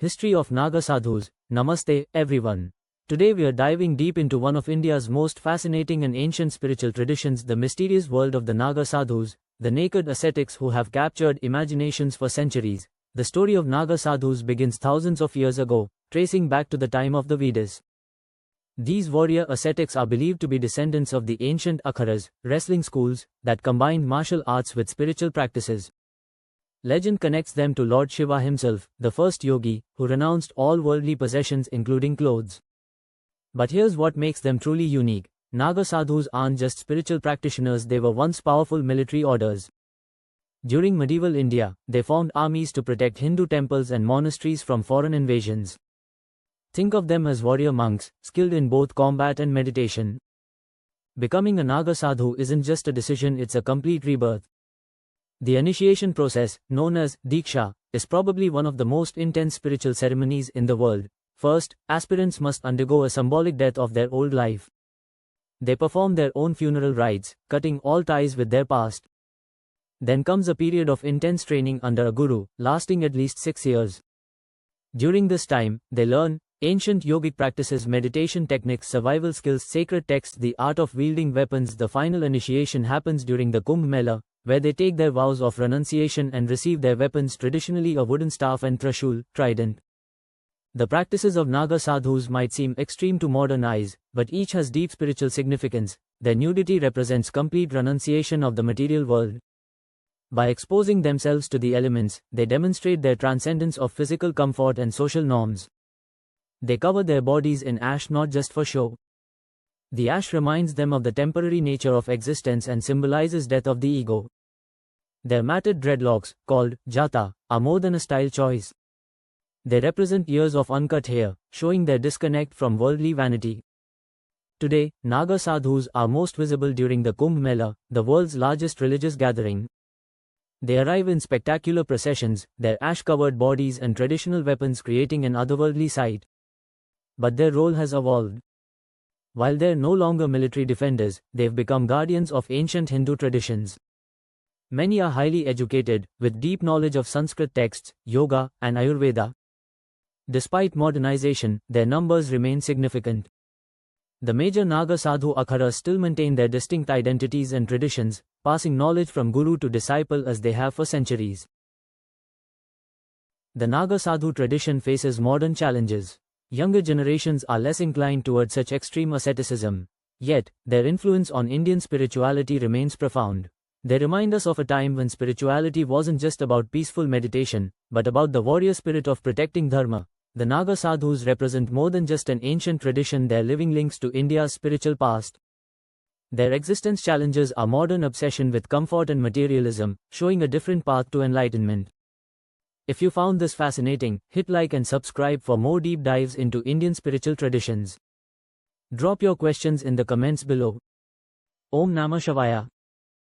History of Naga Sadhus. Namaste, everyone. Today we are diving deep into one of India's most fascinating and ancient spiritual traditions, the mysterious world of the Naga Sadhus, the naked ascetics who have captured imaginations for centuries. The story of Naga Sadhus begins thousands of years ago, tracing back to the time of the Vedas. These warrior ascetics are believed to be descendants of the ancient akharas, wrestling schools, that combined martial arts with spiritual practices. Legend connects them to Lord Shiva himself, the first yogi, who renounced all worldly possessions including clothes. But here's what makes them truly unique. Naga Sadhus aren't just spiritual practitioners, they were once powerful military orders. During medieval India, they formed armies to protect Hindu temples and monasteries from foreign invasions. Think of them as warrior monks, skilled in both combat and meditation. Becoming a Naga Sadhu isn't just a decision, it's a complete rebirth. The initiation process, known as Diksha, is probably one of the most intense spiritual ceremonies in the world. First, aspirants must undergo a symbolic death of their old life. They perform their own funeral rites, cutting all ties with their past. Then comes a period of intense training under a guru, lasting at least 6 years. During this time, they learn ancient yogic practices, meditation techniques, survival skills, sacred texts, the art of wielding weapons. The final initiation happens during the Kumbh Mela, where they take their vows of renunciation and receive their weapons, traditionally a wooden staff and trishul, trident. The practices of Naga Sadhus might seem extreme to modern eyes, but each has deep spiritual significance. Their nudity represents complete renunciation of the material world. By exposing themselves to the elements, they demonstrate their transcendence of physical comfort and social norms. They cover their bodies in ash not just for show. The ash reminds them of the temporary nature of existence and symbolizes death of the ego. Their matted dreadlocks, called jata, are more than a style choice. They represent years of uncut hair, showing their disconnect from worldly vanity. Today, Naga Sadhus are most visible during the Kumbh Mela, the world's largest religious gathering. They arrive in spectacular processions, their ash-covered bodies and traditional weapons creating an otherworldly sight. But their role has evolved. While they're no longer military defenders, they've become guardians of ancient Hindu traditions. Many are highly educated, with deep knowledge of Sanskrit texts, yoga, and Ayurveda. Despite modernization, their numbers remain significant. The major Naga Sadhu akharas still maintain their distinct identities and traditions, passing knowledge from guru to disciple as they have for centuries. The Naga Sadhu tradition faces modern challenges. Younger generations are less inclined toward such extreme asceticism. Yet, their influence on Indian spirituality remains profound. They remind us of a time when spirituality wasn't just about peaceful meditation, but about the warrior spirit of protecting dharma. The Naga Sadhus represent more than just an ancient tradition, they're living links to India's spiritual past. Their existence challenges our modern obsession with comfort and materialism, showing a different path to enlightenment. If you found this fascinating, hit like and subscribe for more deep dives into Indian spiritual traditions. Drop your questions in the comments below. Om Namah Shivaya.